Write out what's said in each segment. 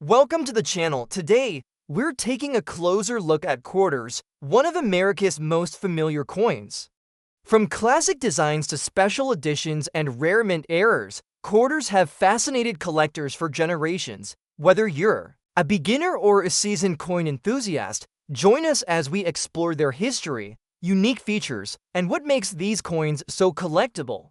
Welcome to the channel. Today, we're taking a closer look at quarters, one of America's most familiar coins. From classic designs to special editions and rare mint errors, quarters have fascinated collectors for generations. Whether you're a beginner or a seasoned coin enthusiast, join us as we explore their history, unique features, and what makes these coins so collectible.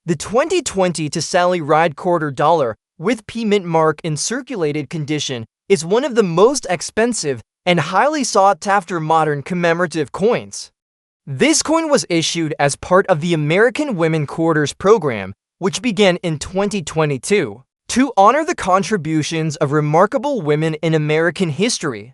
The 2020 to Sally Ride quarter dollar with P mint mark in circulated condition is one of the most expensive and highly sought-after modern commemorative coins. This coin was issued as part of the American Women Quarters program, which began in 2022, to honor the contributions of remarkable women in American history.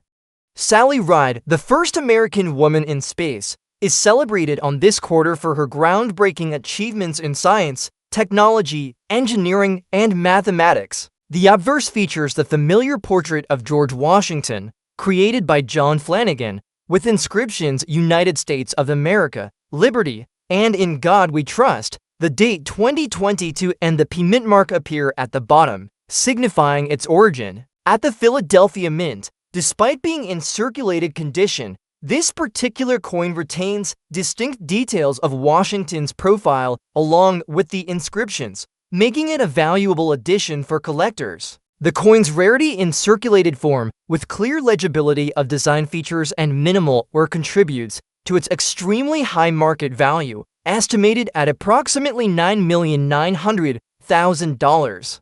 Sally Ride, the first American woman in space, is celebrated on this quarter for her groundbreaking achievements in science, technology, engineering, and mathematics. The obverse features the familiar portrait of George Washington, created by John Flanagan, with inscriptions United States of America, Liberty, and In God We Trust. The date 2022 and the P mint mark appear at the bottom, signifying its origin. At the Philadelphia Mint, despite being in circulated condition, this particular coin retains distinct details of Washington's profile along with the inscriptions, making it a valuable addition for collectors. The coin's rarity in circulated form, with clear legibility of design features and minimal wear, contributes to its extremely high market value, estimated at approximately $9,900,000.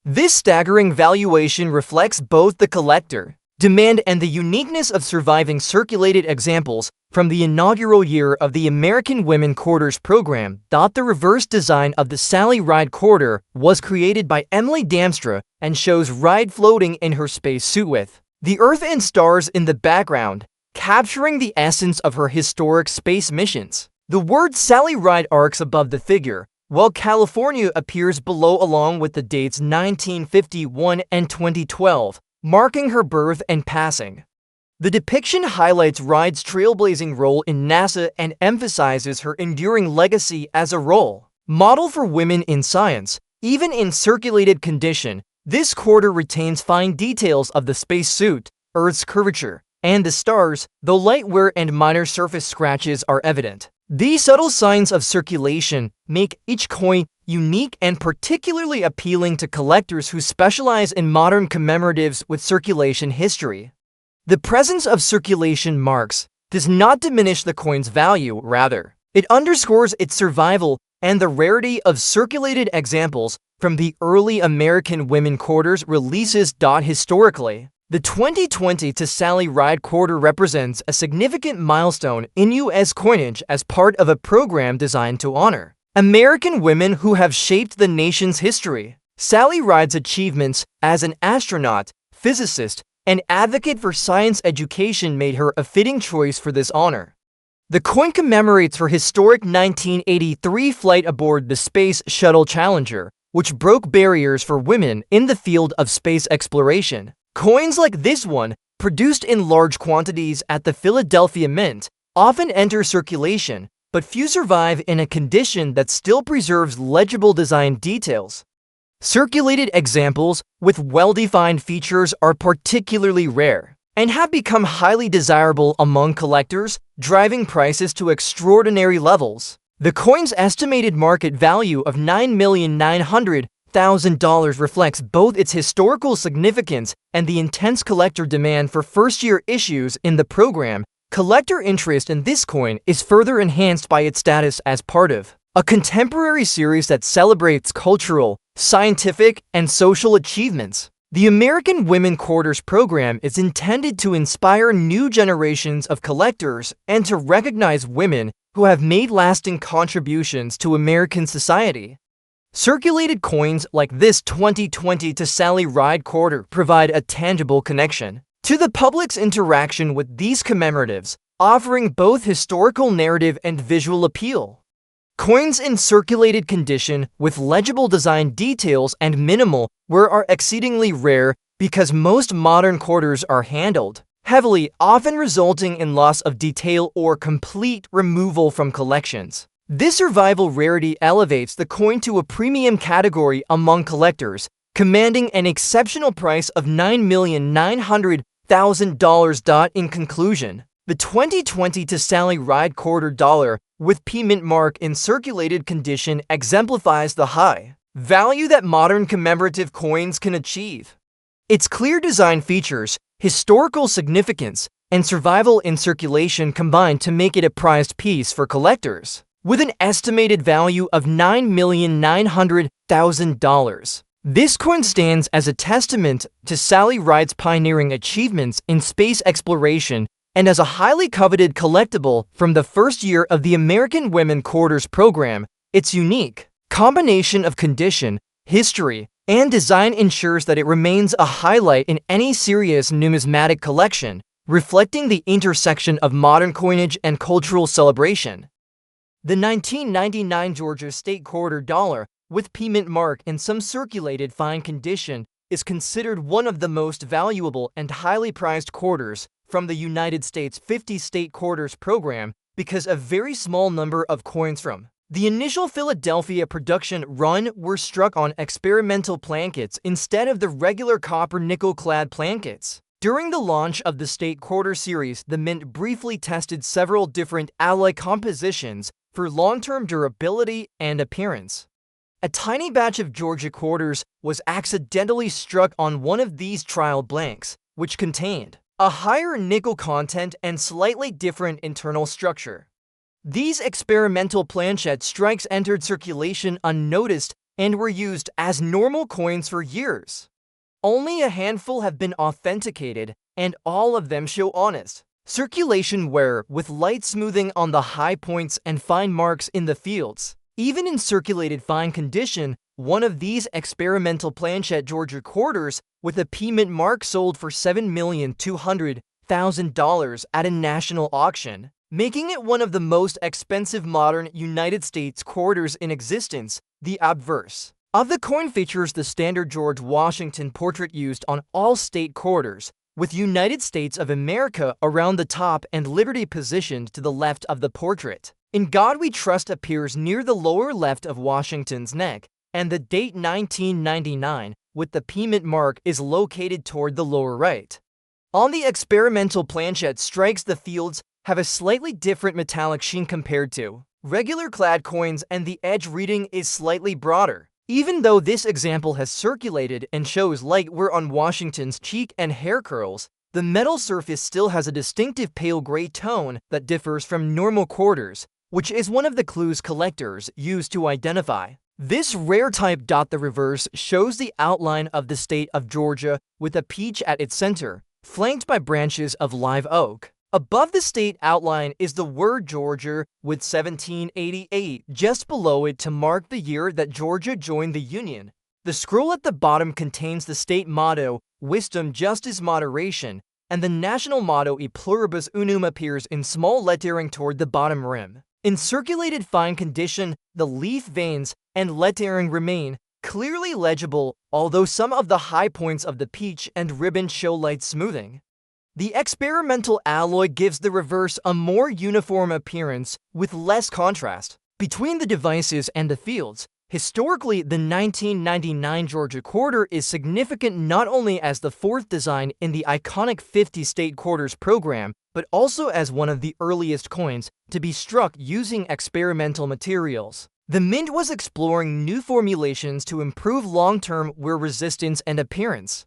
This staggering valuation reflects both the collector demand and the uniqueness of surviving circulated examples from the inaugural year of the American Women Quarters program. The reverse design of the Sally Ride quarter was created by Emily Damstra and shows Ride floating in her space suit with the Earth and stars in the background, capturing the essence of her historic space missions. The word Sally Ride arcs above the figure, while California appears below along with the dates 1951 and 2012. Marking her birth and passing. The depiction highlights Ride's trailblazing role in NASA and emphasizes her enduring legacy as a role model for women in science. Even in circulated condition, this quarter retains fine details of the spacesuit, Earth's curvature, and the stars, though light wear and minor surface scratches are evident. These subtle signs of circulation make each coin unique and particularly appealing to collectors who specialize in modern commemoratives with circulation history. The presence of circulation marks does not diminish the coin's value, rather, it underscores its survival and the rarity of circulated examples from the early American Women Quarters releases. Historically, the 2020 to Sally Ride quarter represents a significant milestone in U.S. coinage as part of a program designed to honor American women who have shaped the nation's history. Sally Ride's achievements as an astronaut, physicist, and advocate for science education made her a fitting choice for this honor. The coin commemorates her historic 1983 flight aboard the Space Shuttle Challenger, which broke barriers for women in the field of space exploration. Coins like this one, produced in large quantities at the Philadelphia Mint, often enter circulation, but few survive in a condition that still preserves legible design details. Circulated examples with well-defined features are particularly rare and have become highly desirable among collectors, driving prices to extraordinary levels. The coin's estimated market value of $9,900,000 reflects both its historical significance and the intense collector demand for first-year issues in the program. Collector interest in this coin is further enhanced by its status as part of a contemporary series that celebrates cultural, scientific, and social achievements. The American Women Quarters program is intended to inspire new generations of collectors and to recognize women who have made lasting contributions to American society. Circulated coins like this 2020 to Sally Ride quarter provide a tangible connection to the public's interaction with these commemoratives, offering both historical narrative and visual appeal. Coins in circulated condition with legible design details and minimal wear are exceedingly rare because most modern quarters are handled heavily, often resulting in loss of detail or complete removal from collections. This survival rarity elevates the coin to a premium category among collectors, commanding an exceptional price of $9,900,000. In conclusion, the 2020 to Sally Ride quarter dollar with P mint mark in circulated condition exemplifies the high value that modern commemorative coins can achieve. Its clear design features, historical significance, and survival in circulation combine to make it a prized piece for collectors, with an estimated value of $9,900,000. This coin stands as a testament to Sally Ride's pioneering achievements in space exploration and as a highly coveted collectible from the first year of the American Women Quarters program. Its unique combination of condition, history, and design ensures that it remains a highlight in any serious numismatic collection, reflecting the intersection of modern coinage and cultural celebration. The 1999 Georgia State quarter dollar with P mint mark in some circulated fine condition is considered one of the most valuable and highly prized quarters from the United States 50 state quarters program because a very small number of coins from the initial Philadelphia production run were struck on experimental plankets instead of the regular copper nickel-clad plankets. During the launch of the State Quarter series, the Mint briefly tested several different alloy compositions for long-term durability and appearance. A tiny batch of Georgia quarters was accidentally struck on one of these trial blanks, which contained a higher nickel content and slightly different internal structure. These experimental planchet strikes entered circulation unnoticed and were used as normal coins for years. Only a handful have been authenticated, and all of them show honest circulation wear with light smoothing on the high points and fine marks in the fields. Even in circulated fine condition, one of these experimental planchet Georgia quarters with a P mint mark sold for $7,200,000 at a national auction, making it one of the most expensive modern United States quarters in existence. The obverse of the coin features the standard George Washington portrait used on all state quarters, with United States of America around the top and Liberty positioned to the left of the portrait. In God We Trust appears near the lower left of Washington's neck, and the date 1999 with the P mint mark is located toward the lower right. On the experimental planchet strikes, the fields have a slightly different metallic sheen compared to regular clad coins, and the edge reading is slightly broader. Even though this example has circulated and shows light wear on Washington's cheek and hair curls, the metal surface still has a distinctive pale gray tone that differs from normal quarters, which is one of the clues collectors use to identify this rare type. The reverse shows the outline of the state of Georgia with a peach at its center, flanked by branches of live oak. Above the state outline is the word Georgia with 1788 just below it to mark the year that Georgia joined the Union. The scroll at the bottom contains the state motto, Wisdom, Justice, Moderation, and the national motto, E Pluribus Unum, appears in small lettering toward the bottom rim. In circulated fine condition, the leaf veins and lettering remain clearly legible, although some of the high points of the peach and ribbon show light smoothing. The experimental alloy gives the reverse a more uniform appearance with less contrast between the devices and the fields. Historically, the 1999 Georgia quarter is significant not only as the fourth design in the iconic 50 state quarters program, but also as one of the earliest coins to be struck using experimental materials. The Mint was exploring new formulations to improve long-term wear resistance and appearance.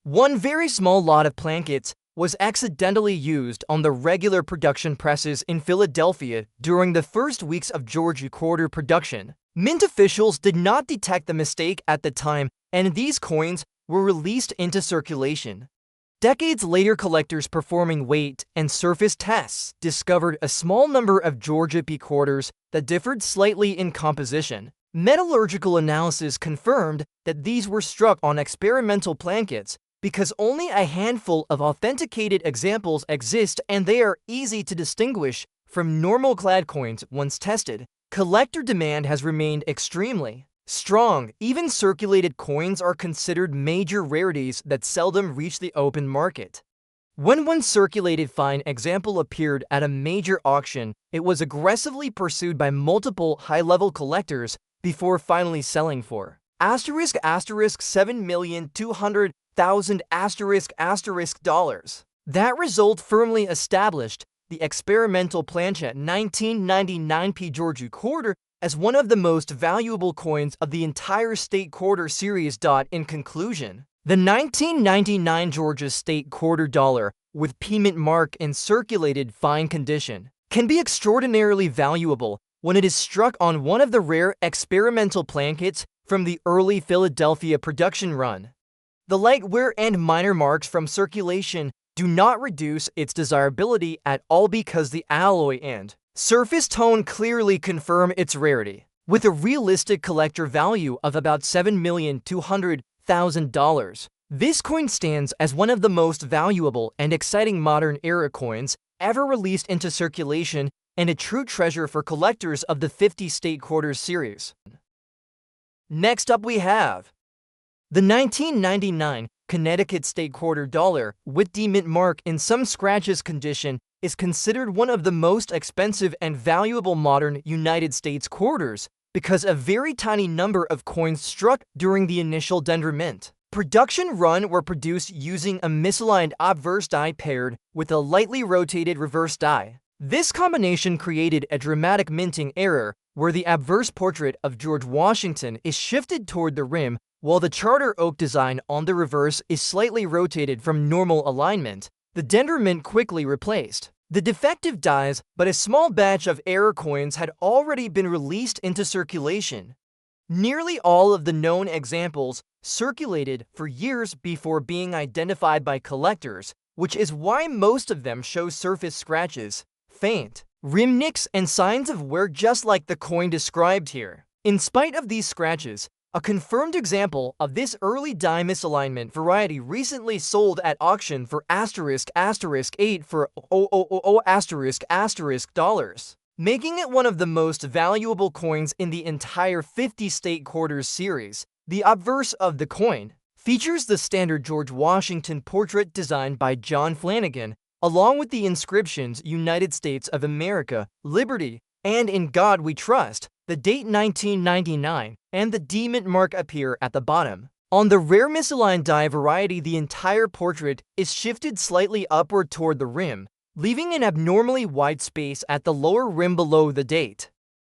One very small lot of plankets was accidentally used on the regular production presses in Philadelphia during the first weeks of Georgia quarter production. Mint officials did not detect the mistake at the time, and these coins were released into circulation. Decades later, collectors performing weight and surface tests discovered a small number of Georgia P quarters that differed slightly in composition. Metallurgical analysis confirmed that these were struck on experimental plankets because only a handful of authenticated examples exist, and they are easy to distinguish from normal clad coins once tested. Collector demand has remained extremely strong. Even circulated coins are considered major rarities that seldom reach the open market. When one circulated fine example appeared at a major auction, it was aggressively pursued by multiple high-level collectors before finally selling for asterisk asterisk 7,200,000 asterisk dollars. That result firmly established the experimental Planchet 1999 P. Georgiou quarter as one of the most valuable coins of the entire state quarter series. In conclusion, the 1999 Georgia state quarter dollar with P mint mark in circulated fine condition can be extraordinarily valuable when it is struck on one of the rare experimental plankets from the early Philadelphia production run. The light wear and minor marks from circulation do not reduce its desirability at all because the alloy and surface tone clearly confirm its rarity. With a realistic collector value of about $7,200,000, this coin stands as one of the most valuable and exciting modern era coins ever released into circulation and a true treasure for collectors of the 50 State Quarters series. Next up we have the 1999 Connecticut State Quarter dollar with D mint mark in some scratches condition is considered one of the most expensive and valuable modern United States quarters because a very tiny number of coins struck during the initial Denver mint production run were produced using a misaligned obverse die paired with a lightly rotated reverse die. This combination created a dramatic minting error where the obverse portrait of George Washington is shifted toward the rim while the Charter Oak design on the reverse is slightly rotated from normal alignment. The Denver mint quickly replaced the defective dies, but a small batch of error coins had already been released into circulation. Nearly all of the known examples circulated for years before being identified by collectors, which is why most of them show surface scratches, faint rim nicks, and signs of wear just like the coin described here. In spite of these scratches, a confirmed example of this early die misalignment variety recently sold at auction for asterisk 8 for dollars, making it one of the most valuable coins in the entire 50 State Quarters series. The obverse of the coin features the standard George Washington portrait designed by John Flanagan, along with the inscriptions United States of America, Liberty, and In God We Trust. The date 1999 and the D mint mark appear at the bottom. On the rare misaligned die variety, the entire portrait is shifted slightly upward toward the rim, leaving an abnormally wide space at the lower rim below the date.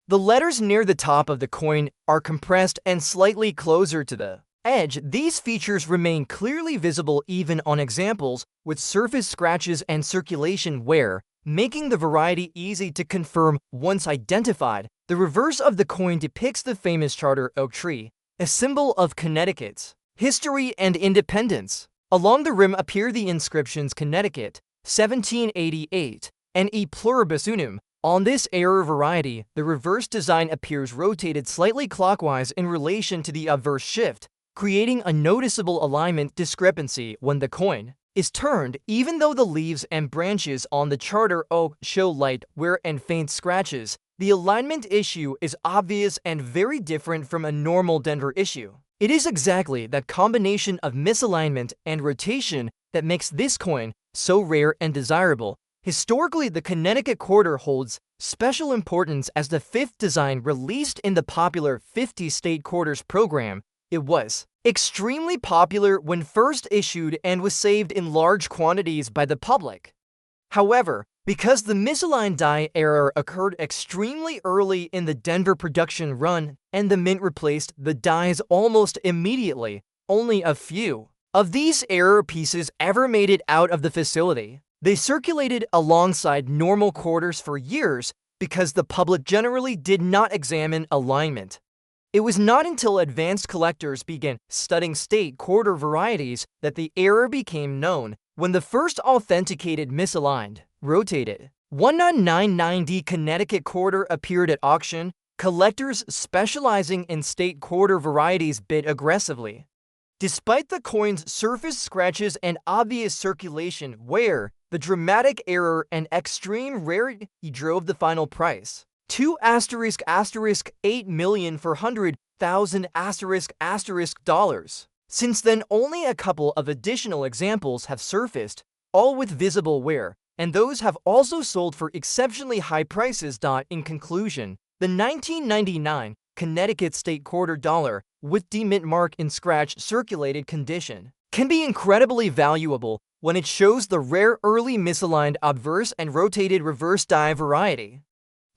The letters near the top of the coin are compressed and slightly closer to the edge. These features remain clearly visible even on examples with surface scratches and circulation wear, making the variety easy to confirm once identified. The reverse of the coin depicts the famous Charter Oak tree, a symbol of Connecticut's history and independence. Along the rim appear the inscriptions Connecticut, 1788, and E pluribus unum. On this error variety, the reverse design appears rotated slightly clockwise in relation to the obverse shift, creating a noticeable alignment discrepancy when the coin is turned. Even though the leaves and branches on the Charter Oak show light wear and faint scratches, the alignment issue is obvious and very different from a normal Denver issue. It is exactly that combination of misalignment and rotation that makes this coin so rare and desirable. Historically, the Connecticut quarter holds special importance as the fifth design released in the popular 50 State Quarters program. It was extremely popular when first issued and was saved in large quantities by the public. However, because the misaligned die error occurred extremely early in the Denver production run and the mint replaced the dies almost immediately, only a few of these error pieces ever made it out of the facility. They circulated alongside normal quarters for years because the public generally did not examine alignment. It was not until advanced collectors began studying state quarter varieties that the error became known. When the first authenticated misaligned, rotated 1999D Connecticut quarter appeared at auction, collectors specializing in state quarter varieties bid aggressively. Despite the coin's surface scratches and obvious circulation wear, the dramatic error and extreme rarity drove the final price to $8,400,000 dollars. Since then, only a couple of additional examples have surfaced, all with visible wear, and those have also sold for exceptionally high prices. In conclusion, the 1999 Connecticut State Quarter dollar with the mint mark in scratch circulated condition, can be incredibly valuable when it shows the rare early misaligned obverse and rotated reverse die variety.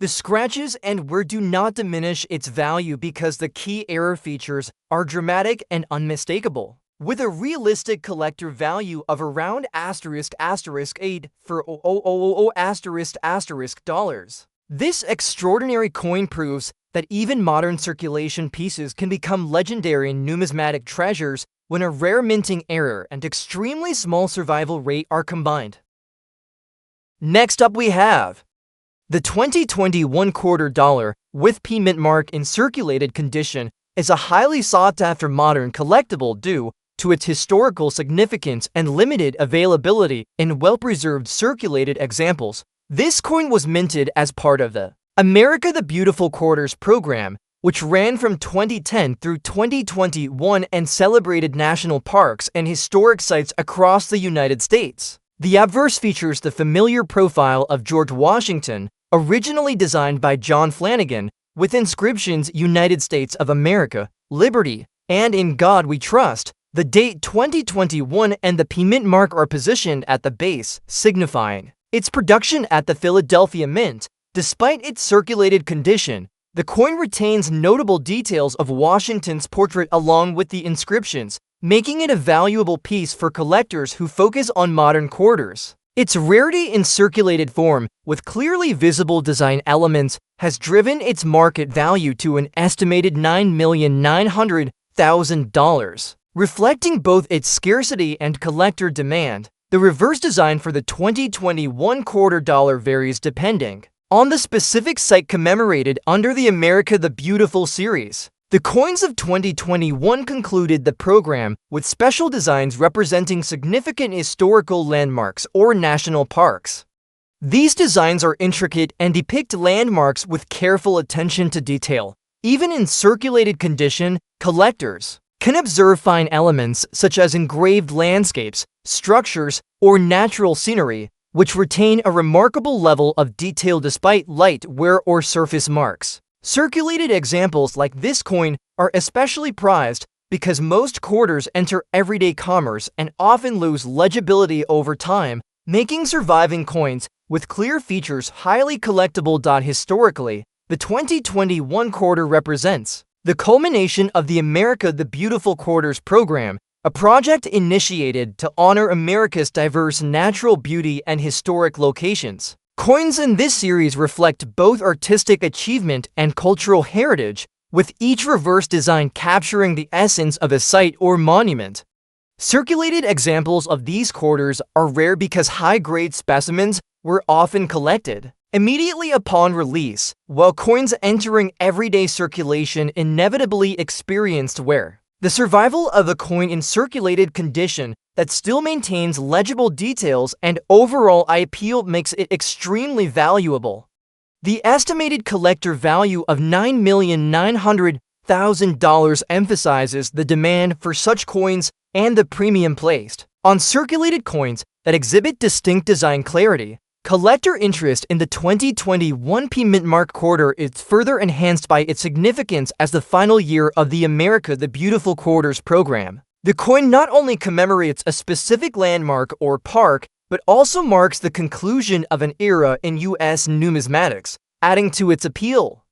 The scratches and wear do not diminish its value because the key error features are dramatic and unmistakable, with a realistic collector value of around **8 for $dollars. This extraordinary coin proves that even modern circulation pieces can become legendary numismatic treasures when a rare minting error and extremely small survival rate are combined. Next up we have the 2021 quarter dollar with P mint mark in circulated condition is a highly sought-after modern collectible due to its historical significance and limited availability in well-preserved circulated examples. This coin was minted as part of the America the Beautiful Quarters program, which ran from 2010 through 2021 and celebrated national parks and historic sites across the United States. The obverse features the familiar profile of George Washington, originally designed by John Flanagan, with inscriptions United States of America, Liberty, and In God We Trust. The date 2021 and the P mint mark are positioned at the base, signifying its production at the Philadelphia Mint. Despite its circulated condition, the coin retains notable details of Washington's portrait along with the inscriptions, making it a valuable piece for collectors who focus on modern quarters. Its rarity in circulated form, with clearly visible design elements, has driven its market value to an estimated $9,900,000. Reflecting both its scarcity and collector demand, the reverse design for the 2021 quarter dollar varies depending on the specific site commemorated under the America the Beautiful series. The coins of 2021 concluded the program with special designs representing significant historical landmarks or national parks. These designs are intricate and depict landmarks with careful attention to detail. Even in circulated condition, collectors can observe fine elements such as engraved landscapes, structures, or natural scenery, which retain a remarkable level of detail despite light, wear, or surface marks. Circulated examples like this coin are especially prized because most quarters enter everyday commerce and often lose legibility over time, making surviving coins with clear features highly collectible. Historically, the 2021 quarter represents the culmination of the America the Beautiful Quarters program, a project initiated to honor America's diverse natural beauty and historic locations. Coins in this series reflect both artistic achievement and cultural heritage, with each reverse design capturing the essence of a site or monument. Circulated examples of these quarters are rare because high-grade specimens were often collected immediately upon release, while coins entering everyday circulation inevitably experienced wear. The survival of a coin in circulated condition that still maintains legible details and overall appeal makes it extremely valuable. The estimated collector value of $9,900,000 emphasizes the demand for such coins and the premium placed on circulated coins that exhibit distinct design clarity. Collector interest in the 2021 P mint mark quarter is further enhanced by its significance as the final year of the America the Beautiful Quarters program. The coin not only commemorates a specific landmark or park, but also marks the conclusion of an era in U.S. numismatics, adding to its appeal.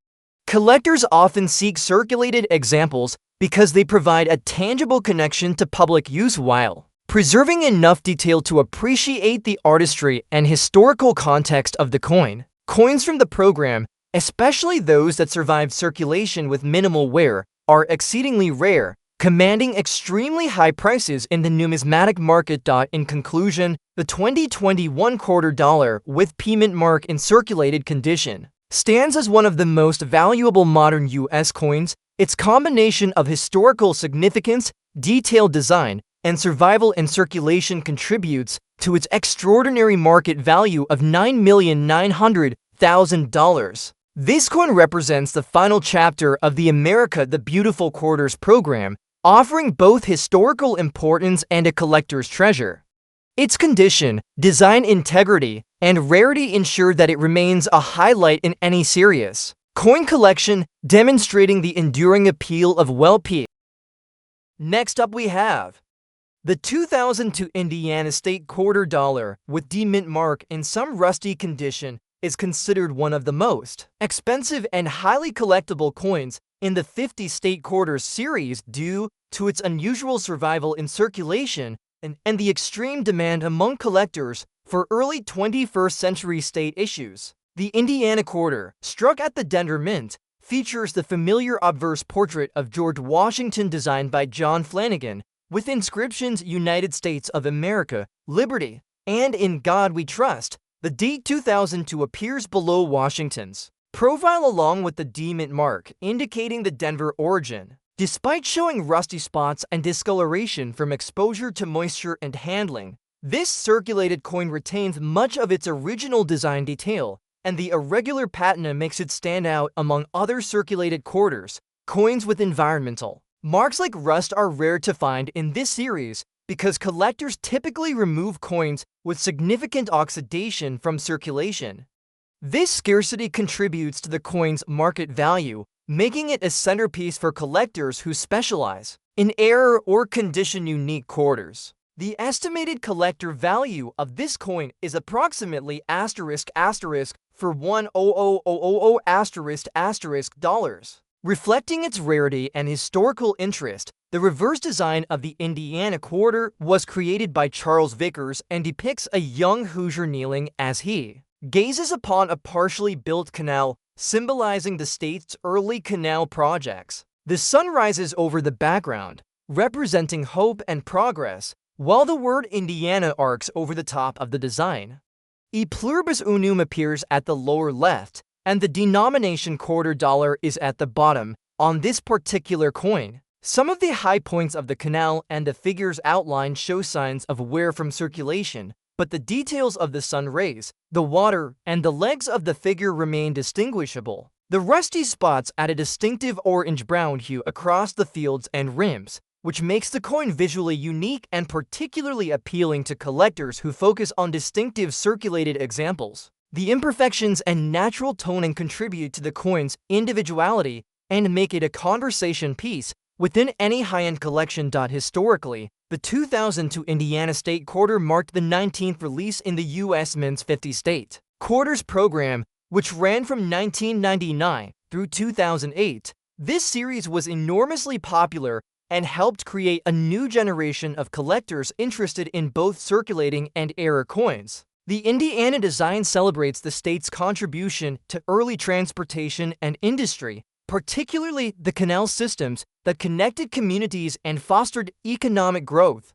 Collectors often seek circulated examples because they provide a tangible connection to public use while preserving enough detail to appreciate the artistry and historical context of the coin. Coins from the program, especially those that survive circulation with minimal wear, are exceedingly rare, commanding extremely high prices in the numismatic market. In conclusion, the 2021 quarter dollar with P mint mark in circulated condition stands as one of the most valuable modern U.S. coins. Its combination of historical significance, detailed design, and survival in circulation contributes to its extraordinary market value of $9,900,000. This coin represents the final chapter of the America the Beautiful Quarters program, offering both historical importance and a collector's treasure. Its condition, design integrity, and rarity ensure that it remains a highlight in any serious coin collection, demonstrating the enduring appeal of well-pieced Next up we have the 2002 Indiana State Quarter Dollar with D-Mint mark in some rusty condition is considered one of the most expensive and highly collectible coins in the 50 State Quarters series due to its unusual survival in circulation and the extreme demand among collectors for early 21st century state issues. The Indiana Quarter, struck at the Denver Mint, features the familiar obverse portrait of George Washington designed by John Flanagan, with inscriptions United States of America, Liberty, and In God We Trust. The date 2002 appears below Washington's profile along with the D-Mint mark, indicating the Denver origin. Despite showing rusty spots and discoloration from exposure to moisture and handling, this circulated coin retains much of its original design detail, and the irregular patina makes it stand out among other circulated quarters. Coins with environmental marks like rust are rare to find in this series because collectors typically remove coins with significant oxidation from circulation. This scarcity contributes to the coin's market value, making it a centerpiece for collectors who specialize in error or condition-unique quarters. The estimated collector value of this coin is approximately for $1,000,000 Reflecting its rarity and historical interest, the reverse design of the Indiana Quarter was created by Charles Vickers and depicts a young Hoosier kneeling as he gazes upon a partially built canal, symbolizing the state's early canal projects. The sun rises over the background, representing hope and progress, while the word Indiana arcs over the top of the design. E pluribus unum appears at the lower left, and the denomination quarter dollar is at the bottom on this particular coin. Some of the high points of the canal and the figure's outline show signs of wear from circulation, but the details of the sun rays, the water, and the legs of the figure remain distinguishable. The rusty spots add a distinctive orange-brown hue across the fields and rims, which makes the coin visually unique and particularly appealing to collectors who focus on distinctive circulated examples. The imperfections and natural toning contribute to the coin's individuality and make it a conversation piece within any high-end collection. Historically, the 2002 Indiana State Quarter marked the 19th release in the U.S. Mint's 50 State Quarters program, which ran from 1999 through 2008. This series was enormously popular and helped create a new generation of collectors interested in both circulating and error coins. The Indiana design celebrates the state's contribution to early transportation and industry, particularly the canal systems that connected communities and fostered economic growth.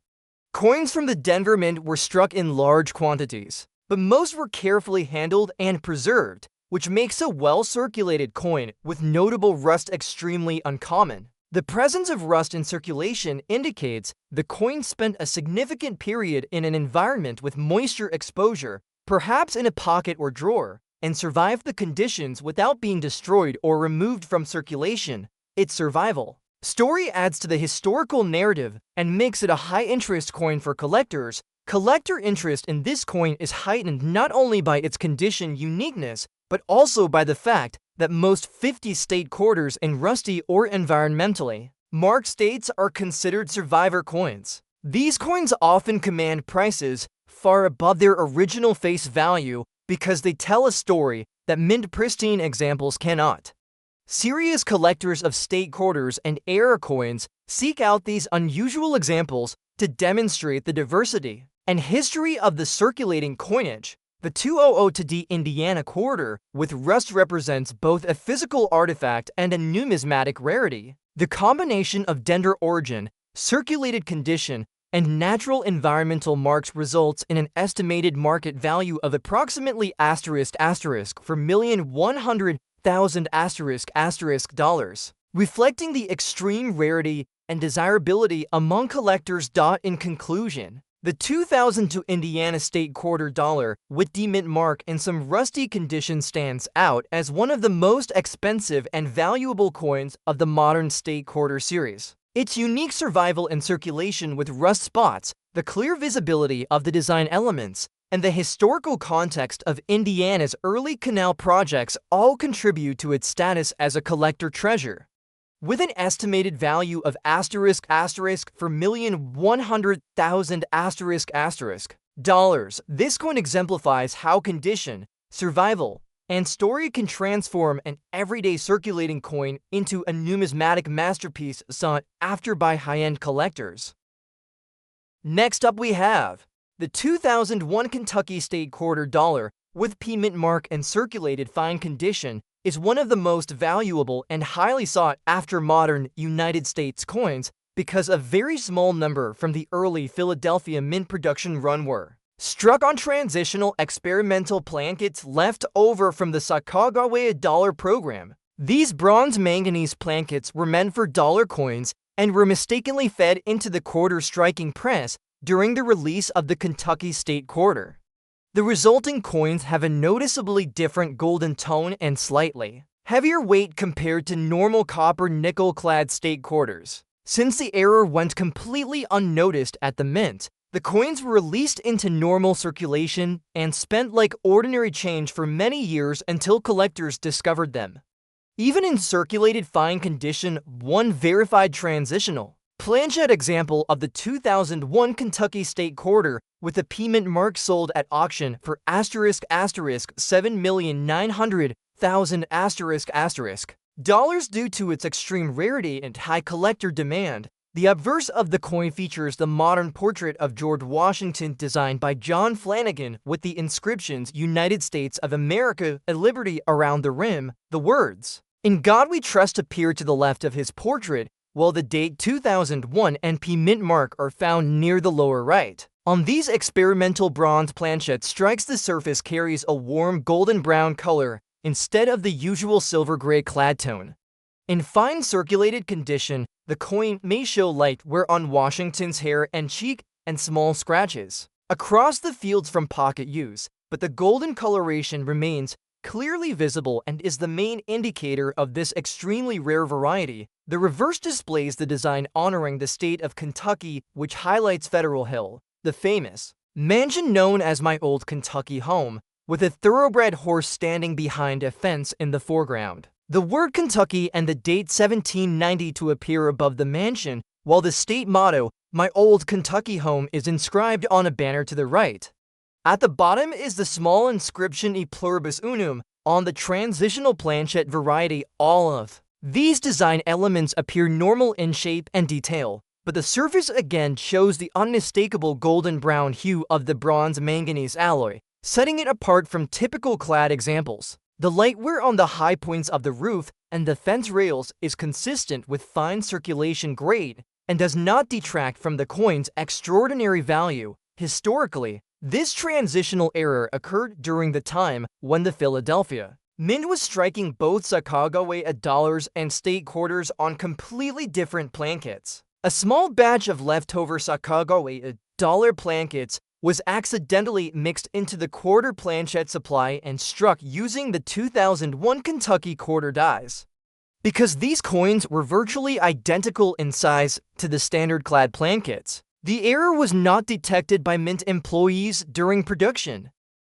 Coins from the Denver Mint were struck in large quantities, but most were carefully handled and preserved, which makes a well-circulated coin with notable rust extremely uncommon. The presence of rust in circulation indicates the coin spent a significant period in an environment with moisture exposure, perhaps in a pocket or drawer, and survived the conditions without being destroyed or removed from circulation. Its survival story adds to the historical narrative and makes it a high-interest coin for collectors. Collector interest in this coin is heightened not only by its condition uniqueness, but also by the fact that most 50 state quarters in rusty or environmentally marked states are considered survivor coins. These coins often command prices far above their original face value because they tell a story that mint pristine examples cannot. Serious collectors of state quarters and error coins seek out these unusual examples to demonstrate the diversity and history of the circulating coinage. The 2002 Indiana Quarter with rust represents both a physical artifact and a numismatic rarity. The combination of Denver origin, circulated condition, and natural environmental marks results in an estimated market value of approximately for $1,100,000 dollars, reflecting the extreme rarity and desirability among collectors. In conclusion, the 2002 Indiana State Quarter Dollar with D-Mint mark in some rusty condition stands out as one of the most expensive and valuable coins of the modern State Quarter series. Its unique survival and circulation with rust spots, the clear visibility of the design elements, and the historical context of Indiana's early canal projects all contribute to its status as a collector treasure. with an estimated value of for 1,100,000 dollars. This coin exemplifies how condition, survival, and story can transform an everyday circulating coin into a numismatic masterpiece sought after by high-end collectors. Next up we have the 2001 Kentucky State Quarter Dollar with P mint mark and circulated fine condition is one of the most valuable and highly sought after modern United States coins because a very small number from the early Philadelphia mint production run were struck on transitional experimental plankets left over from the Sacagawea dollar program. These bronze manganese plankets were meant for dollar coins and were mistakenly fed into the quarter striking press during the release of the Kentucky State Quarter. The resulting coins have a noticeably different golden tone and slightly heavier weight compared to normal copper nickel-clad state quarters. Since the error went completely unnoticed at the mint, the coins were released into normal circulation and spent like ordinary change for many years until collectors discovered them. Even in circulated fine condition, one verified transitional planchet example of the 2001 Kentucky State Quarter with a P mint mark sold at auction for $7,900,000 dollars due to its extreme rarity and high collector demand. The obverse of the coin features the modern portrait of George Washington designed by John Flanagan with the inscriptions United States of America and Liberty around the rim. The words, "In God We Trust" appear to the left of his portrait, while the date 2001 and P mint mark are found near the lower right. On these experimental bronze planchet strikes, the surface carries a warm golden brown color instead of the usual silver gray clad tone. In fine circulated condition, the coin may show light wear on Washington's hair and cheek and small scratches across the fields from pocket use, but the golden coloration remains clearly visible and is the main indicator of this extremely rare variety. The reverse displays the design honoring the state of Kentucky, which highlights Federal Hill, the famous mansion known as My Old Kentucky Home, with a thoroughbred horse standing behind a fence in the foreground. The word Kentucky and the date 1792 appear above the mansion, while the state motto, My Old Kentucky Home, is inscribed on a banner to the right. At the bottom is the small inscription E pluribus unum on the transitional planchet variety. All of these design elements appear normal in shape and detail, but the surface again shows the unmistakable golden brown hue of the bronze manganese alloy, setting it apart from typical clad examples. The light wear on the high points of the roof and the fence rails is consistent with fine circulation grade and does not detract from the coin's extraordinary value. Historically, this transitional error occurred during the time when the Philadelphia mint was striking both Sacagawea dollars and state quarters on completely different plankets. A small batch of leftover Sacagawea dollar plankets was accidentally mixed into the quarter planchet supply and struck using the 2001 Kentucky quarter dies. Because these coins were virtually identical in size to the standard clad plankets, the error was not detected by mint employees during production.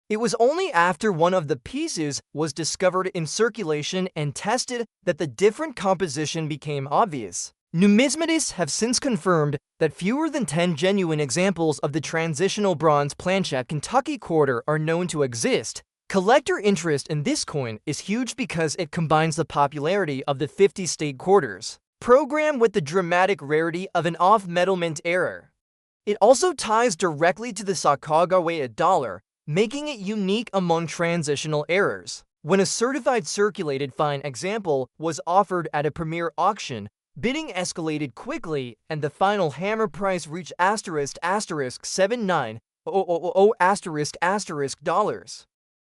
It was only after one of the pieces was discovered in circulation and tested that the different composition became obvious. Numismatists have since confirmed that fewer than 10 genuine examples of the transitional bronze planchet Kentucky quarter are known to exist. Collector interest in this coin is huge because it combines the popularity of the 50 state quarters program with the dramatic rarity of an off-metal mint error. It also ties directly to the Sacagawea dollar, making it unique among transitional errors. When a certified circulated fine example was offered at a premier auction, bidding escalated quickly, and the final hammer price reached $79,000 dollars.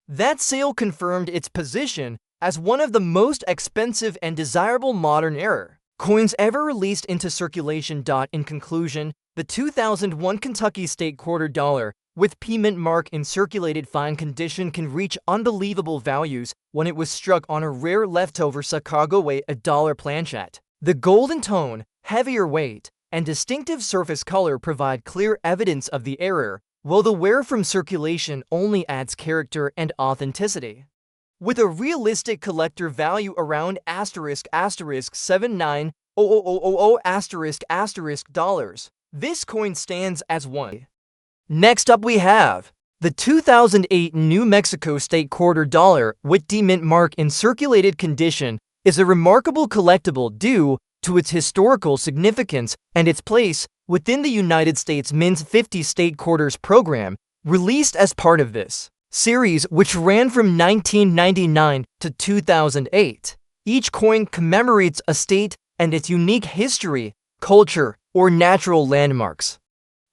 That sale confirmed its position as one of the most expensive and desirable modern error coins ever released into circulation. In conclusion, the 2001 Kentucky State Quarter Dollar with P mint mark in circulated fine condition can reach unbelievable values when it was struck on a rare leftover Sacagawea dollar planchet. The golden tone, heavier weight, and distinctive surface color provide clear evidence of the error, while the wear from circulation only adds character and authenticity. with a realistic collector value around $79,000 dollars. This coin stands as one. Next up we have the 2008 New Mexico State Quarter Dollar with D-Mint mark in circulated condition is a remarkable collectible due to its historical significance and its place within the United States Mint's 50 State Quarters program, released as part of this series, which ran from 1999 to 2008. Each coin commemorates a state and its unique history, culture, or natural landmarks.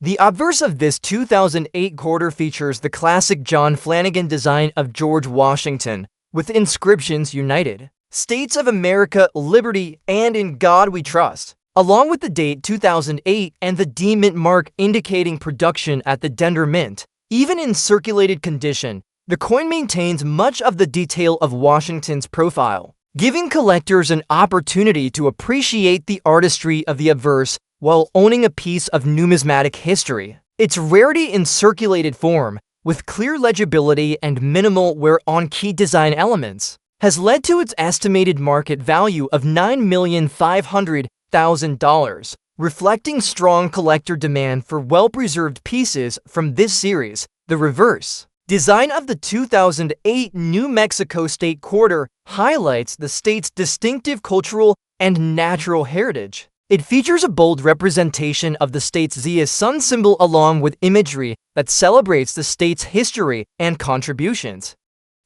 The obverse of this 2008 quarter features the classic John Flanagan design of George Washington, with inscriptions United States of America, Liberty, and In God We Trust, along with the date 2008 and the D-Mint mark indicating production at the Denver Mint. Even in circulated condition, the coin maintains much of the detail of Washington's profile, giving collectors an opportunity to appreciate the artistry of the obverse while owning a piece of numismatic history. Its rarity in circulated form, with clear legibility and minimal wear on key design elements, has led to its estimated market value of $9,500,000, reflecting strong collector demand for well-preserved pieces from this series. The reverse design of the 2008 New Mexico State Quarter highlights the state's distinctive cultural and natural heritage. It features a bold representation of the state's Zia sun symbol along with imagery that celebrates the state's history and contributions.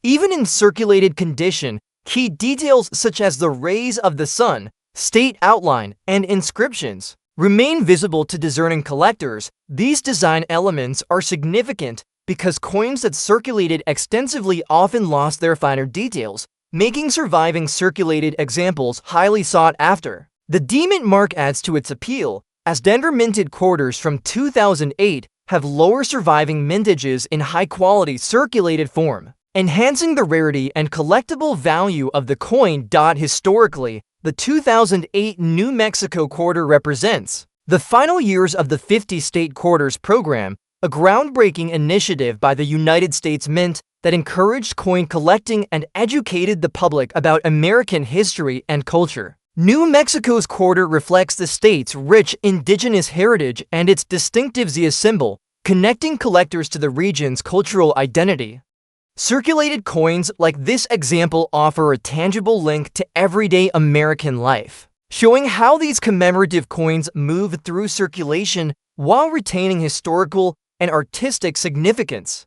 Even in circulated condition, key details such as the rays of the sun, state outline, and inscriptions remain visible to discerning collectors. These design elements are significant because coins that circulated extensively often lost their finer details, making surviving circulated examples highly sought after. The D-Mint mark adds to its appeal, as Denver minted quarters from 2008 have lower surviving mintages in high-quality circulated form, enhancing the rarity and collectible value of the coin. Historically, the 2008 New Mexico Quarter represents the final years of the 50 State Quarters program, a groundbreaking initiative by the United States Mint that encouraged coin collecting and educated the public about American history and culture. New Mexico's quarter reflects the state's rich indigenous heritage and its distinctive Zia symbol, connecting collectors to the region's cultural identity. Circulated coins like this example offer a tangible link to everyday American life, showing how these commemorative coins move through circulation while retaining historical and artistic significance.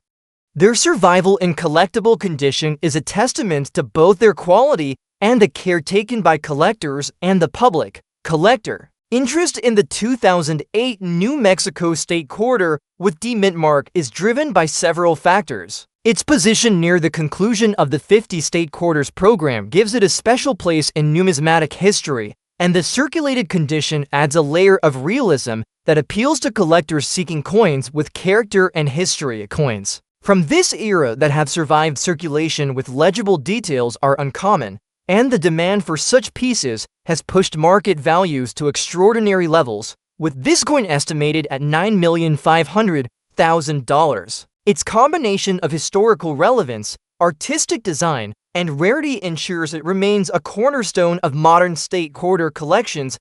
Their survival in collectible condition is a testament to both their quality and the care taken by collectors and the public. Collector interest in the 2008 New Mexico State Quarter with D-Mint mark is driven by several factors. Its position near the conclusion of the 50 State Quarters program gives it a special place in numismatic history, and the circulated condition adds a layer of realism that appeals to collectors seeking coins with character and history. Coins from this era that have survived circulation with legible details are uncommon, and the demand for such pieces has pushed market values to extraordinary levels, with this coin estimated at $9,500,000. Its combination of historical relevance, artistic design, and rarity ensures it remains a cornerstone of modern state quarter collections.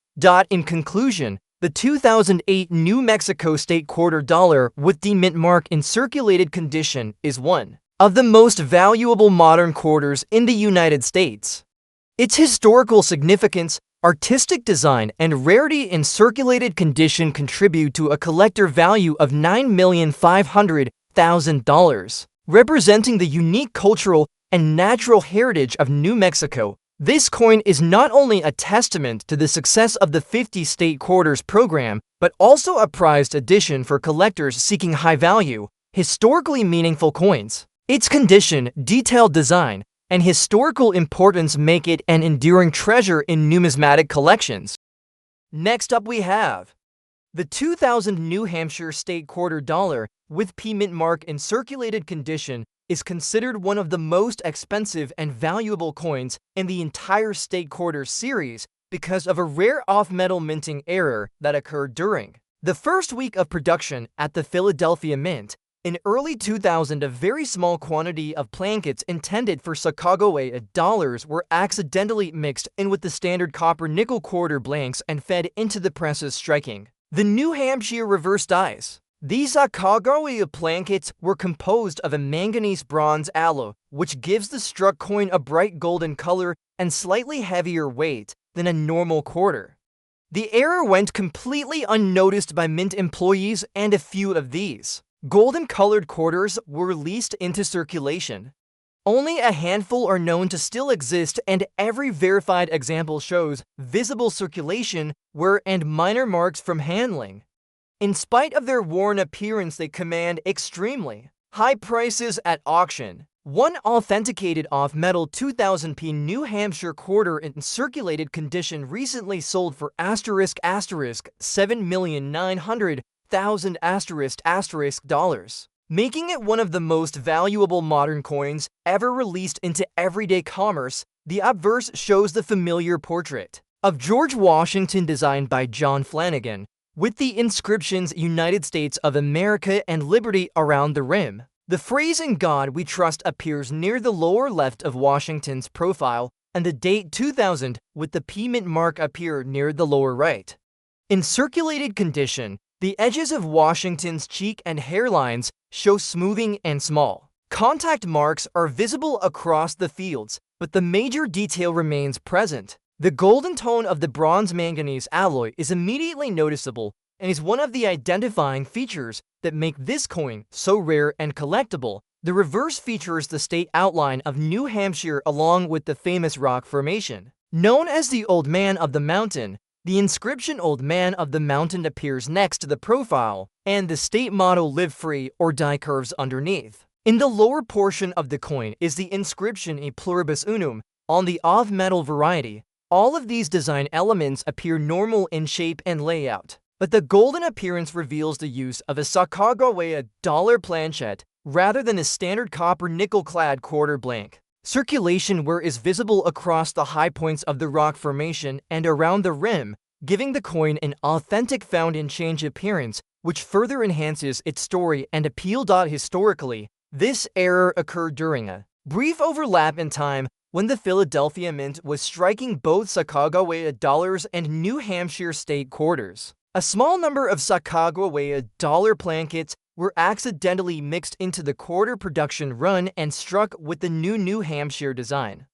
In conclusion, the 2008 New Mexico State Quarter Dollar with D-Mint mark in circulated condition is one of the most valuable modern quarters in the United States. Its historical significance, artistic design, and rarity in circulated condition contribute to a collector value of $9,500,000, representing the unique cultural and natural heritage of New Mexico. This coin is not only a testament to the success of the 50 State Quarters program, but also a prized addition for collectors seeking high-value, historically meaningful coins. Its condition, detailed design, and historical importance make it an enduring treasure in numismatic collections. Next up we have the 2000 New Hampshire State Quarter Dollar with P-Mint mark in circulated condition is considered one of the most expensive and valuable coins in the entire State Quarters series because of a rare off-metal minting error that occurred during the first week of production at the Philadelphia Mint. In early 2000, a very small quantity of blankets intended for Sacagawea dollars were accidentally mixed in with the standard copper nickel quarter blanks and fed into the presses, striking the New Hampshire reverse dies. These Sacagawea blankets were composed of a manganese bronze alloy, which gives the struck coin a bright golden color and slightly heavier weight than a normal quarter. The error went completely unnoticed by mint employees, and a few of these golden-colored quarters were released into circulation. Only a handful are known to still exist, and every verified example shows visible circulation wear and minor marks from handling. In spite of their worn appearance, they command extremely high prices at auction. One authenticated off-metal 2000p New Hampshire quarter in circulated condition recently sold for $7,900,000 making it one of the most valuable modern coins ever released into everyday commerce. The obverse shows the familiar portrait of George Washington designed by John Flanagan, with the inscriptions United States of America and Liberty around the rim. The phrase "In God We Trust" appears near the lower left of Washington's profile, and the date 2000 with the P mint mark appear near the lower right. In circulated condition, the edges of Washington's cheek and hairlines show smoothing and small contact marks are visible across the fields, but the major detail remains present. The golden tone of the bronze manganese alloy is immediately noticeable and is one of the identifying features that make this coin so rare and collectible. The reverse features the state outline of New Hampshire along with the famous rock formation known as the Old Man of the Mountain. The inscription "Old Man of the Mountain" appears next to the profile, and the state motto "Live Free or Die" curves underneath. In the lower portion of the coin is the inscription "E Pluribus Unum" on the off-metal variety. All of these design elements appear normal in shape and layout, but the golden appearance reveals the use of a Sacagawea dollar planchet rather than a standard copper nickel-clad quarter blank. Circulation wear is visible across the high points of the rock formation and around the rim, giving the coin an authentic found-and-change appearance, which further enhances its story and appeal. Historically, this error occurred during a brief overlap in time when the Philadelphia Mint was striking both Sacagawea dollars and New Hampshire state quarters. A small number of Sacagawea dollar blankets were accidentally mixed into the quarter production run and struck with the New Hampshire design.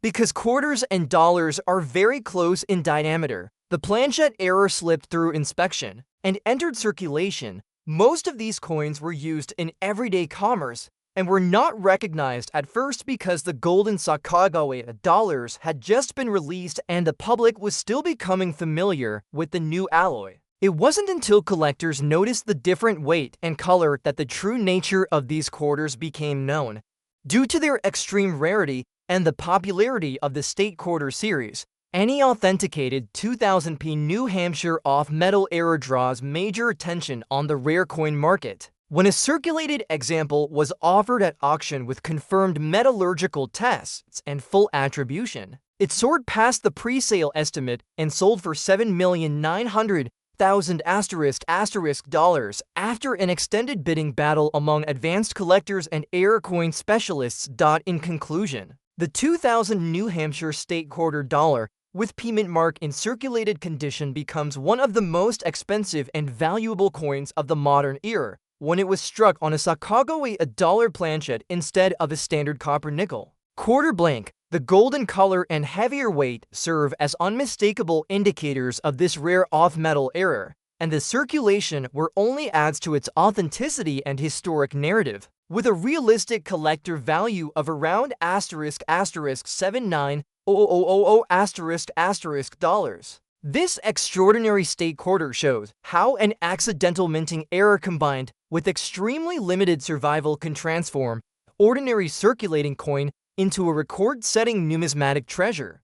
Because quarters and dollars are very close in diameter, the planchet error slipped through inspection and entered circulation. Most of these coins were used in everyday commerce and were not recognized at first because the golden Sacagawea dollars had just been released and the public was still becoming familiar with the new alloy. It wasn't until collectors noticed the different weight and color that the true nature of these quarters became known. Due to their extreme rarity and the popularity of the state quarter series, any authenticated 2000p New Hampshire off-metal error draws major attention on the rare coin market. When a circulated example was offered at auction with confirmed metallurgical tests and full attribution, it soared past the pre-sale estimate and sold for $7,900,000 after an extended bidding battle among advanced collectors and error coin specialists. In conclusion, the 2000 New Hampshire state quarter dollar with P mint mark in circulated condition becomes one of the most expensive and valuable coins of the modern era when it was struck on a Sacagawea dollar planchet instead of a standard copper nickel quarter blank. The golden color and heavier weight serve as unmistakable indicators of this rare off-metal error, and the circulation wear only adds to its authenticity and historic narrative. With a realistic collector value of around $79,000,000. This extraordinary state quarter shows how an accidental minting error combined with extremely limited survival can transform ordinary circulating coin into a record-setting numismatic treasure.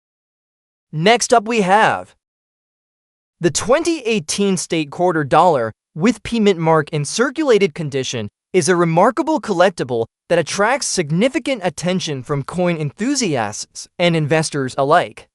Next up we have the 2018 state quarter dollar with P mint mark in circulated condition is a remarkable collectible that attracts significant attention from coin enthusiasts and investors alike.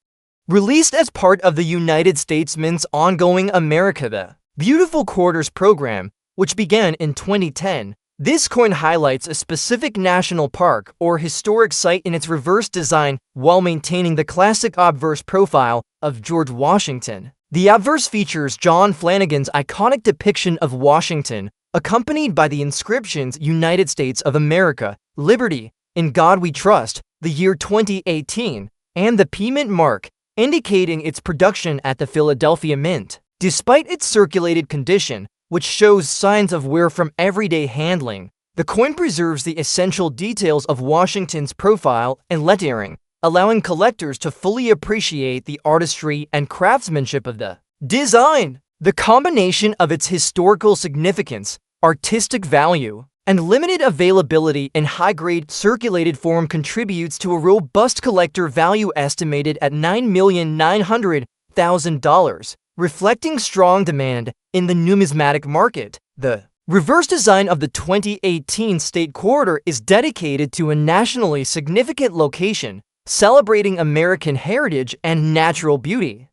Released as part of the United States Mint's ongoing America the Beautiful Quarters program, which began in 2010, This coin highlights a specific national park or historic site in its reverse design while maintaining the classic obverse profile of George Washington. The obverse features John Flanagan's iconic depiction of Washington, accompanied by the inscriptions United States of America, Liberty, In God We Trust, the year 2018, and the P-Mint mark, indicating its production at the Philadelphia Mint. Despite its circulated condition, which shows signs of wear from everyday handling, the coin preserves the essential details of Washington's profile and lettering, allowing collectors to fully appreciate the artistry and craftsmanship of the design. The combination of its historical significance, artistic value, and limited availability in high-grade circulated form contributes to a robust collector value estimated at $9,900,000, reflecting strong demand in the numismatic market. The reverse design of the 2018 State Quarter is dedicated to a nationally significant location, celebrating American heritage and natural beauty.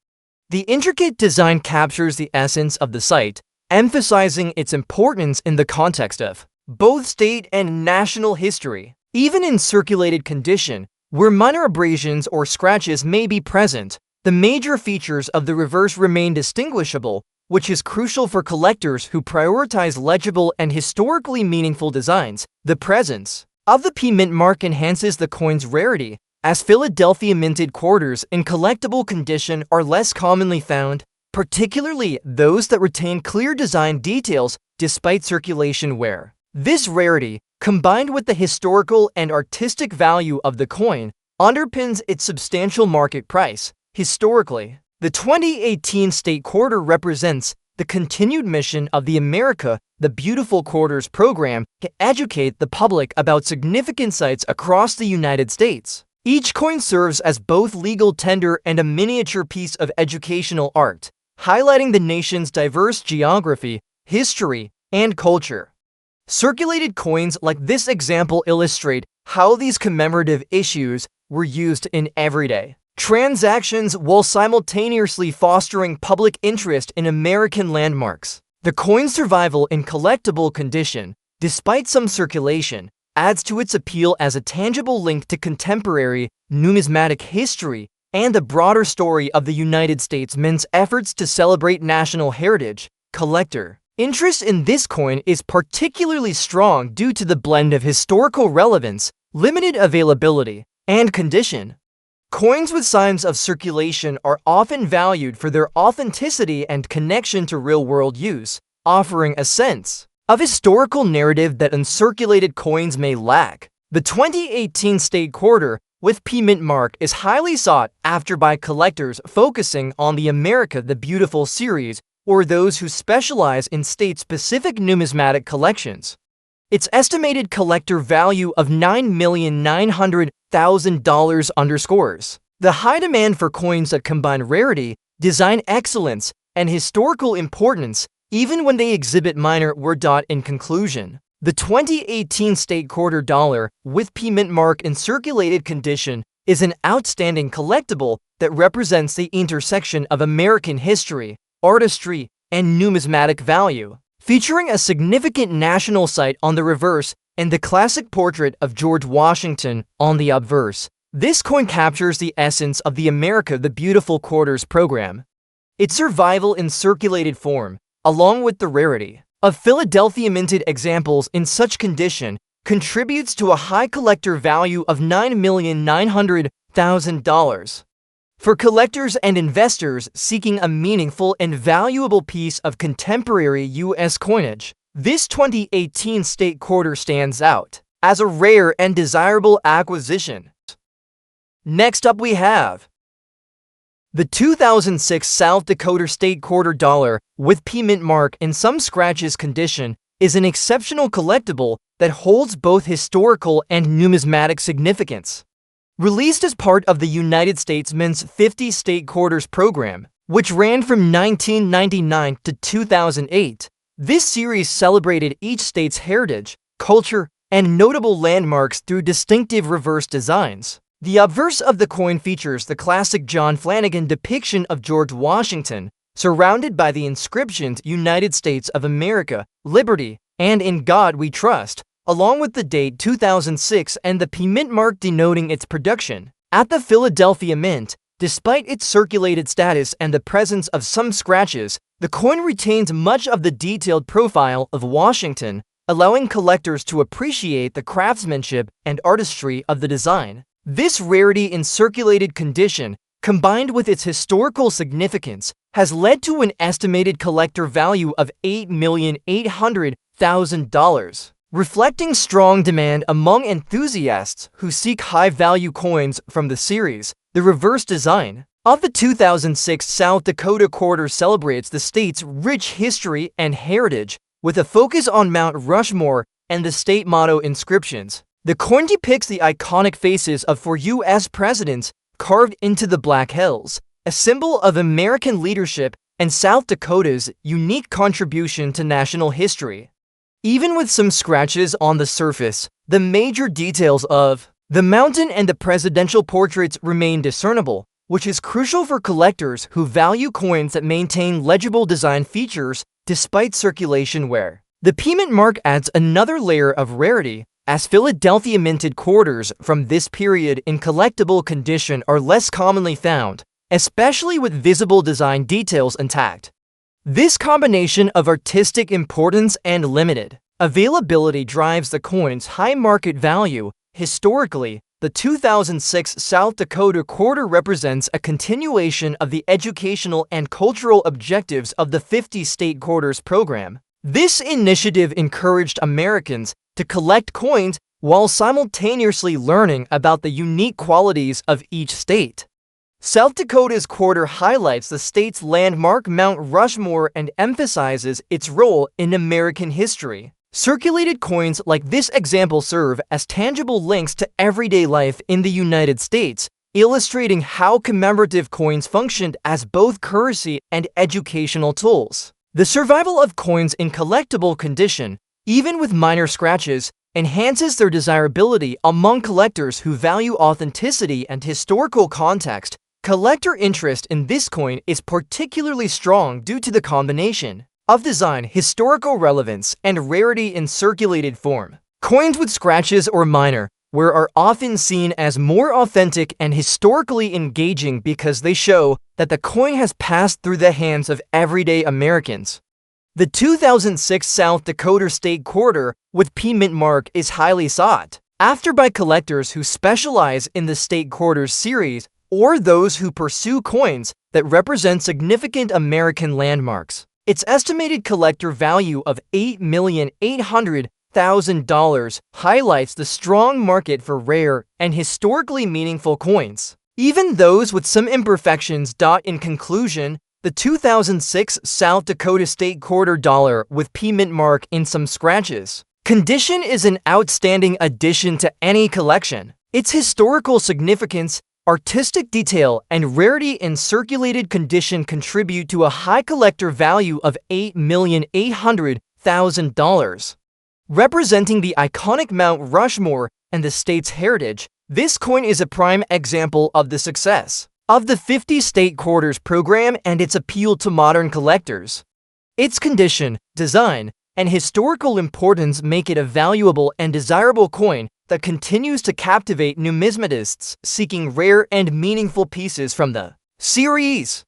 The intricate design captures the essence of the site, emphasizing its importance in the context of both state and national history. Even in circulated condition, where minor abrasions or scratches may be present, the major features of the reverse remain distinguishable, which is crucial for collectors who prioritize legible and historically meaningful designs. The presence of the P-Mint mark enhances the coin's rarity, as Philadelphia minted quarters in collectible condition are less commonly found, particularly those that retain clear design details despite circulation wear. This rarity, combined with the historical and artistic value of the coin, underpins its substantial market price. Historically, the 2018 State Quarter represents the continued mission of the America the Beautiful Quarters program to educate the public about significant sites across the United States. Each coin serves as both legal tender and a miniature piece of educational art, highlighting the nation's diverse geography, history, and culture. Circulated coins like this example illustrate how these commemorative issues were used in everyday transactions while simultaneously fostering public interest in American landmarks. The coin's survival in collectible condition, despite some circulation, adds to its appeal as a tangible link to contemporary numismatic history and the broader story of the United States Mint's efforts to celebrate national heritage. Collector interest in this coin is particularly strong due to the blend of historical relevance, limited availability, and condition. Coins with signs of circulation are often valued for their authenticity and connection to real-world use, offering a sense of historical narrative that uncirculated coins may lack. The 2018 State Quarter with P-Mint mark is highly sought after by collectors focusing on the America the Beautiful series or those who specialize in state-specific numismatic collections. Its estimated collector value of $9,900,000 underscores the high demand for coins that combine rarity, design excellence, and historical importance, even when they exhibit minor wear. In conclusion, the 2018 State Quarter dollar with P-Mint mark in circulated condition is an outstanding collectible that represents the intersection of American history, artistry, and numismatic value. Featuring a significant national site on the reverse and the classic portrait of George Washington on the obverse, this coin captures the essence of the America the Beautiful Quarters program. Its survival in circulated form, along with the rarity of Philadelphia minted examples in such condition, contributes to a high collector value of $9,900,000. For collectors and investors seeking a meaningful and valuable piece of contemporary U.S. coinage, this 2018 State Quarter stands out as a rare and desirable acquisition. Next up we have the 2006 South Dakota State Quarter dollar with P-Mint mark in some scratches condition is an exceptional collectible that holds both historical and numismatic significance. Released as part of the United States Mint's 50 State Quarters program, which ran from 1999 to 2008, this series celebrated each state's heritage, culture, and notable landmarks through distinctive reverse designs. The obverse of the coin features the classic John Flanagan depiction of George Washington, surrounded by the inscriptions United States of America, Liberty, and In God We Trust, along with the date 2006 and the P Mint mark denoting its production. At the Philadelphia Mint, despite its circulated status and the presence of some scratches, the coin retains much of the detailed profile of Washington, allowing collectors to appreciate the craftsmanship and artistry of the design. This rarity in circulated condition, combined with its historical significance, has led to an estimated collector value of $8,800,000. Reflecting strong demand among enthusiasts who seek high-value coins from the series. The reverse design of the 2006 South Dakota quarter celebrates the state's rich history and heritage, with a focus on Mount Rushmore and the state motto inscriptions. The coin depicts the iconic faces of 4 U.S. presidents carved into the Black Hills, a symbol of American leadership and South Dakota's unique contribution to national history. Even with some scratches on the surface, the major details of the mountain and the presidential portraits remain discernible, which is crucial for collectors who value coins that maintain legible design features despite circulation wear. The P Mint mark adds another layer of rarity, as Philadelphia minted quarters from this period in collectible condition are less commonly found, especially with visible design details intact. This combination of artistic importance and limited availability drives the coin's high market value. Historically, the 2006 South Dakota quarter represents a continuation of the educational and cultural objectives of the 50-state quarters program. This initiative encouraged Americans to collect coins while simultaneously learning about the unique qualities of each state. South Dakota's quarter highlights the state's landmark Mount Rushmore and emphasizes its role in American history. Circulated coins like this example serve as tangible links to everyday life in the United States, illustrating how commemorative coins functioned as both currency and educational tools. The survival of coins in collectible condition, even with minor scratches, enhances their desirability among collectors who value authenticity and historical context. Collector interest in this coin is particularly strong due to the combination of design, historical relevance, and rarity in circulated form. Coins with scratches or minor wear are often seen as more authentic and historically engaging because they show that the coin has passed through the hands of everyday Americans. The 2006 South Dakota State Quarter with P Mint mark is highly sought after by collectors who specialize in the State Quarters series or those who pursue coins that represent significant American landmarks. Its estimated collector value of $8,800,000 highlights the strong market for rare and historically meaningful coins, even those with some imperfections. In conclusion, the 2006 South Dakota State Quarter dollar with P Mint mark in some scratches condition is an outstanding addition to any collection. Its historical significance, artistic detail, and rarity in circulated condition contribute to a high collector value of $8,800,000. Representing the iconic Mount Rushmore and the state's heritage, this coin is a prime example of the success of the 50-state quarters program and its appeal to modern collectors. Its condition, design, and historical importance make it a valuable and desirable coin that continues to captivate numismatists seeking rare and meaningful pieces from the series.